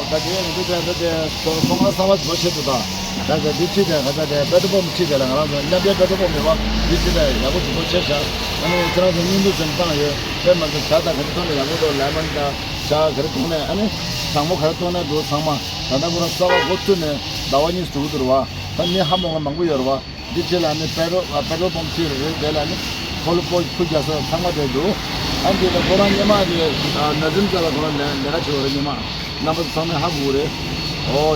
동아 사와 버셔도다. 다가 뒤치다 가다가 배도범 치다라 가서 나비야 배도범이와 뒤치다 야고 버셔샤. 아니 저라도 님도 좀 땅에 배만도 자다 그렇게 야고도 라만다 자 그렇게 아니 상모 가르토나 도 상마 다다고라 싸와 고트네 나와니 스투 들어와. 아니 한번 망고 열어와. 뒤치라네 배도범 치를 내라니 콜포 푸자서 상마대도 안디가 고란님아디 나좀 자라 고란 내가 저러니마 나도 처음에 하고 그래.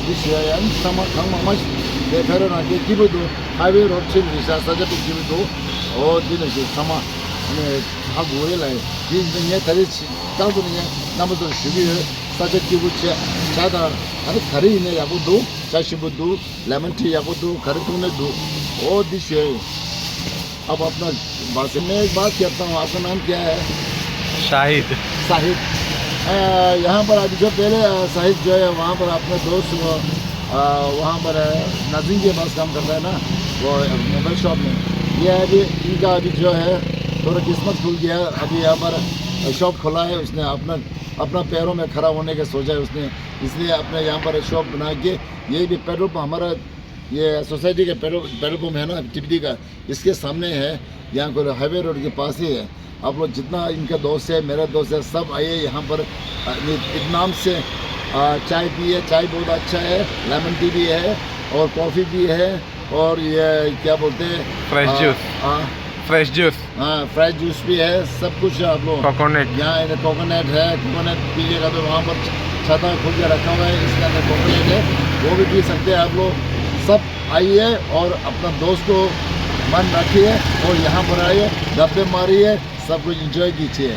디시야 상마 강마마 내 배로나게 기부도 하이웨이로 업체를 사자도 기부도 디는 상마 네 하고 그래. 디는 다리 땅도는 나무도 쉬기 사자 기부체 자다 아니 가리네 야고도 자시부도 레몬티 야고도 가르통네도 디시야 अब अपना बात में एक बात कहता हूँ आपका नाम क्या है शाहिद साहिद यहाँ पर अभी जो पहले साहिद जो है वहाँ पर अपने दोस्त वहाँ पर नाजिम के पास काम करता है ना वो मोबाइल शॉप में ये अभी इनका अभी जो है थोड़ा किस्मत खुल गया अभी यहाँ पर शॉप खोला है उसने अपना पैरों में खड़ा होने का सोचा है उसने इसलिए अपने यहाँ पर शॉप बना के ये भी पेट्रोल पंप हमारा ये सोसाइटी के पेट्रोल पंप है ना टिपडी का इसके सामने है यहाँ को हाईवे रोड के पास ही है आप लोग जितना इनका दोस्त है मेरा दोस्त है सब आइए यहाँ पर इत्मीनान से चाय पिए चाय बहुत अच्छा है लेमन टी भी है और कॉफ़ी भी है और ये क्या बोलते हैं फ्रेश जूस भी है सब कुछ है आप लोग कोकोनट यहाँ कोकोनट है कोकोनट पीजिएगा तो वहाँ पर छाता खुल के रखा हुआ है इसके अंदर कोकोनट है वो भी पी सकते हैं आप लोग सब आइए और अपना दोस्त को मन रखिए और यहाँ पर आइए गप्पे मारिए सब कुछ एंजॉय कीजिए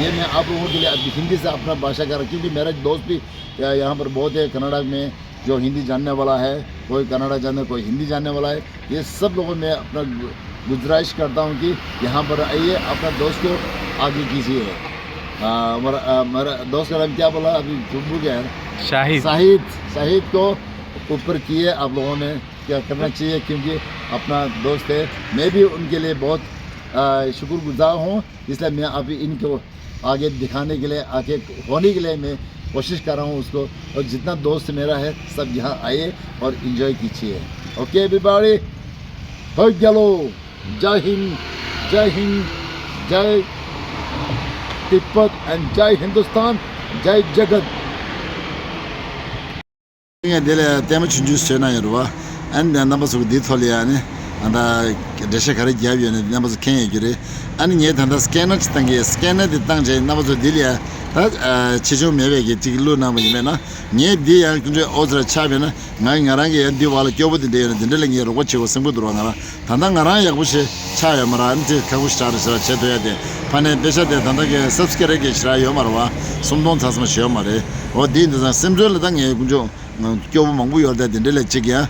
ये मैं आप लोगों के लिए हिंदी से अपना भाषा कर क्योंकि मेरा दोस्त भी यहाँ पर बहुत है कनाडा में जो हिंदी जानने वाला है कोई कनाडा जानने कोई हिंदी जानने वाला है ये सब लोगों में अपना गुजारिश करता हूँ कि यहाँ पर आइए अपना दोस्त को आगे कीजिए मेरा दोस्त का नाम क्या बोला अभी भूल गया है शाहिद को ऊपर किए आप लोगों ने क्या करना चाहिए क्योंकि अपना दोस्त है मैं भी उनके लिए बहुत शुक्रगुजार हूँ इसलिए मैं अभी इनको आगे दिखाने के लिए आगे होने के लिए मैं कोशिश कर रहा हूँ उसको और जितना दोस्त मेरा है सब यहाँ आइए और इन्जॉय कीजिए ओके एवरीबॉडी हो गलो जय हिंद जय तिब्बत एंड जय हिंदुस्तान जय जगत dele tema chunju sena yorwa and number so dit holiane anda deshe khare gyabyo ne number ken yure an nye thanda scanner chtange scanner de tangje number so dilia ta chijo mebe ge tiglu na me na nye di ya kunje ozra chabe na ngai ngarang ge di wala kyobo de de le nge ro che wo sengbu dro ngara thanda ngarang ya bushi chaya mara ante kagu star sa che do ya de pane besha de thanda ge subscribe ge shra yo marwa sumdon thasma che mare o di de semjo le dang ye kunjo 교부 망부 열대 된들 찍이야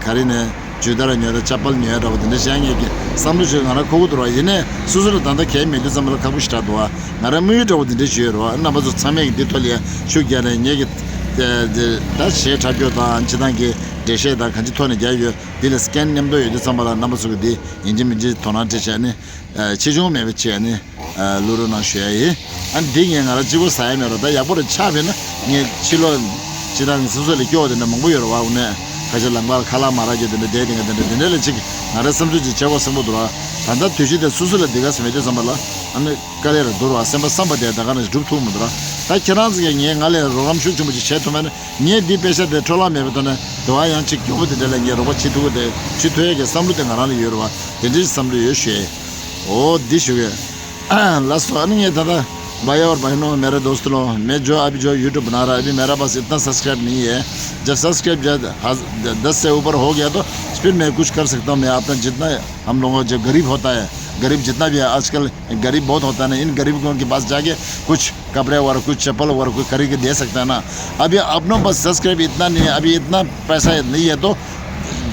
가리네 주다라 녀다 차팔 녀다 근데 샹이게 삼루주 하나 고고 들어와 얘네 수술을 단다 개미 좀 가고 싶다도와 나라 무유도 근데 주여로 나버서 참에 디톨이야 쇼기야네 얘기 다시 잡혀다 안치단게 대셰다 같이 토네 자유 딜 스캔 님도 이제 삼바라 남서디 인지민지 토나테샤네 치중메 베치야네 루로나 쉐이 안 딩에 나라 지고 사이메로다 야보르 차베나 니 실로 지난 수술이 교되는 뭔고요 와우네 가절랑발 칼라마라게 되는 데딩가 되는 데를 지금 나라 섬주지 제거 섬도라 단다 뒤지데 수술을 내가 섬에서 삼발라 안에 가래로 돌아 섬바 삼바데 다가는 줍투무더라 다 지난즈게 니 갈래 로감슈 좀 제토면 니 디페셔데 톨라메부터는 도와양 치 교부데 되는 로봇 치두데 치투에게 삼루데 가라는 여러와 데지 삼루 여시 O दिशुगे last warning है दादा भाई और बहनों मेरे दोस्त लोग मैं जो अभी जो यूट्यूब बना रहा है अभी मेरा पास इतना सब्सक्राइब नहीं है जब सब्सक्राइब 10 से ऊपर हो गया तो फिर मैं कुछ कर सकता हूँ मैं अपना जितना हम लोगों जो गरीब होता है गरीब जितना भी है आजकल गरीब बहुत होता है ना इन गरीबों के पास जाके कुछ कपड़े और कुछ चप्पल और कुछ खरीद के दे सकता है ना अभी अपनों पास सब्सक्राइब इतना नहीं है अभी इतना पैसा नहीं है तो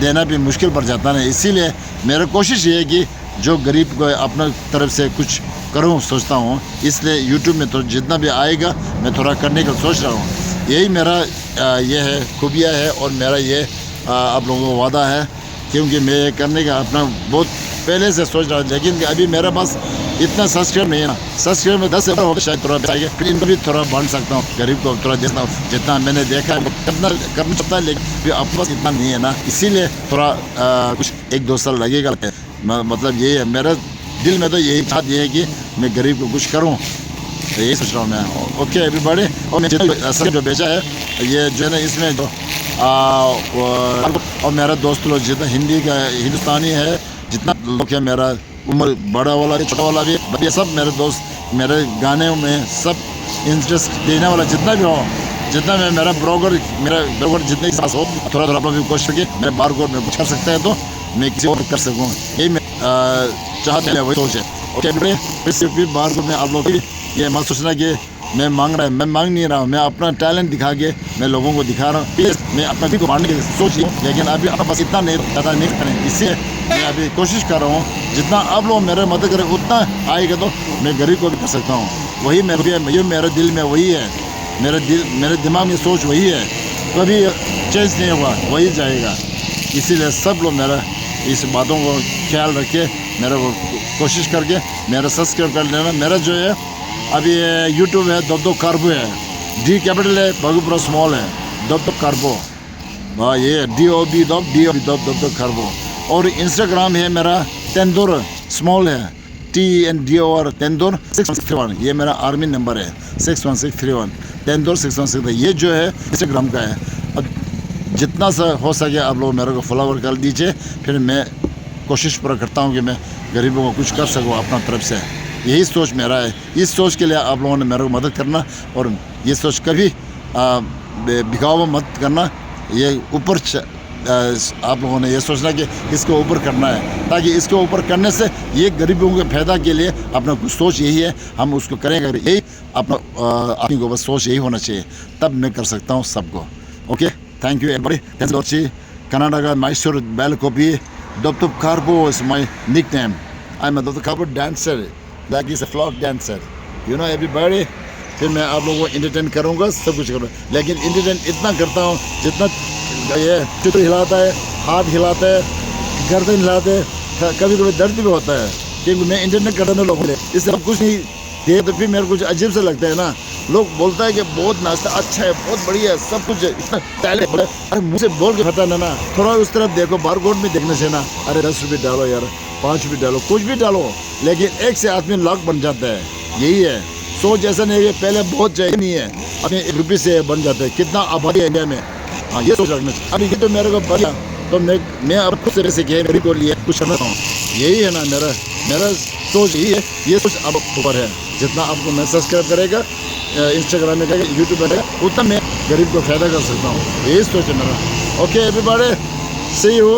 देना भी मुश्किल पड़ जाता है इसीलिए मेरा कोशिश ये है कि जो गरीब को अपना तरफ से कुछ करूं सोचता हूं इसलिए YouTube में तो जितना भी आएगा मैं थोड़ा करने का सोच रहा हूं यही मेरा ये है खूबिया है और मेरा ये आप लोगों को वादा है क्योंकि मैं करने का अपना बहुत पहले से सोच रहा हूं लेकिन अभी मेरे पास इतना सब्सक्राइब नहीं है ना, सब्सक्राइब में 10 से हो शायद थोड़ा चाहिए, फिर इनको भी थोड़ा बांट सकता हूँ, गरीब को थोड़ा देता हूँ। जितना मैंने देखा है करना करना चाहता है, लेकिन फिर आपके पास इतना नहीं है ना, इसीलिए थोड़ा कुछ 1-2 साल लगेगा। मतलब यही है मेरा दिल में, तो यही चाहत ये है कि मैं गरीब को कुछ करूँ, यही सोच रहा हूँ मैं। ओके एवरीबॉडी, और मैं सब जो बेचा है ये जो है ना, इसमें जो और मेरा दोस्त लोग जितना हिंदी का हिंदुस्तानी है, जितना लोग है, मेरा उम्र बड़ा वाला भी छोटा वाला भी, ये सब मेरे दोस्त मेरे गाने में सब इंटरेस्ट देने वाला जितना भी हो, जितना मैं मेरा ब्रोकर जितने के साथ हो, थोड़ा थोड़ा अपना भी कोशिश करके मेरे बार को में कुछ कर सकता है तो मैं किसी और कर सकूँ, यही मैं चाहते हैं, वही सोच है। ओके फिर बार को मैं आप लोग की ये मत सोचना कि मैं मांग नहीं रहा हूँ, मैं अपना टैलेंट दिखा के मैं लोगों को दिखा रहा हूँ। मैं अपना भी को बांटने की सोच रही हूँ, लेकिन अभी आप बस इतना नहीं ज़्यादा नहीं करें, इससे मैं अभी कोशिश कर रहा हूँ जितना आप लोग मेरे मदद करें उतना आएगा तो मैं गरीब को भी कर सकता हूँ। वही मेरे दिल में वही है, मेरे दिमाग में सोच वही है, कभी चेंज नहीं होगा, वही जाएगा। इसीलिए सब लोग मेरा इस बातों को ख्याल रखे, मेरे को कोशिश करके मेरा सब्सक्राइब कर लेना। मेरा जो है अभी यूट्यूब है दब कार्बो है, डी कैपिटल है, बागुपुरा स्मॉल है, दब कार्बो, वाह ये DOB दब कार्बो। और इंस्टाग्राम है मेरा तेंदुर स्मॉल है, TNDOR तेंदुर 61631, ये मेरा आर्मी नंबर है 61631 तेंदुर 616। ये जो है इंस्टाग्राम का है। अब जितना सा हो सके आप लोग मेरे को फॉलोवर कर दीजिए, फिर मैं कोशिश पूरा करता हूँ कि मैं गरीबों को कुछ कर सकूँ अपना तरफ से। यही सोच मेरा है, इस सोच के लिए आप लोगों ने मेरे को मदद करना, और ये सोच कभी बिकाऊ मत करना। ये ऊपर आप लोगों ने ये सोचना कि इसको ऊपर करना है, ताकि इसको ऊपर करने से ये गरीबों के फायदा के लिए अपना कुछ सोच यही है, हम उसको करेंगे। यही अपना आदमी को बस सोच यही होना चाहिए, तब मैं कर सकता हूँ सबको। Okay thank you everybody, thanks lot. Canada का माइसोर बैल copy Dr. Carbo is my nickname. I'm a Dr. Carbo dancer, like he's a flock dancer. You know everybody. फिर मैं आप लोगों को इंटरटेन करूँगा, सब कुछ करूँगा, लेकिन इंटरटेन इतना करता हूँ जितना ये चित्र हिलाता है, हाथ हिलाता है, गर्दन हिलाते है, कभी कभी दर्द भी होता है, क्योंकि मैं इंटरटेन करता हूँ लोगों को। इससे सब कुछ नहीं दे तो फिर मेरे को कुछ अजीब सा लगता है ना। लोग बोलता है कि बहुत नाश्ता अच्छा है, बहुत बढ़िया है, सब कुछ है, इतना टैलेंट है। अरे मुझे बोल के पता ना, थोड़ा उस तरफ देखो, बारकोड में देखने से ना, अरे 10 रुपये डालो यार, 5 रुपये डालो, कुछ भी डालो, लेकिन एक से आदमी लाख बन जाता है। यही है सोच, ऐसा नहीं है पहले बहुत चाहिए नहीं है, अपने 1 रुपये से बन जाता है। कितना आबादी है इंडिया में, हाँ ये सोच रखना चाहिए। अभी ये तो मेरे को बढ़िया, तो मैं अब खुद से पैसे किए मेरी को लिए कुछ करना चाहूँ, यही है ना मेरा सोच यही है। ये सोच अब ऊपर है, जितना आपको मैं सब्सक्राइब करेगा, इंस्टाग्राम में करेगा, यूट्यूब में करेगा, उतना मैं गरीब को फायदा कर सकता हूँ, यही सोच है मेरा। Okay everybody, see you.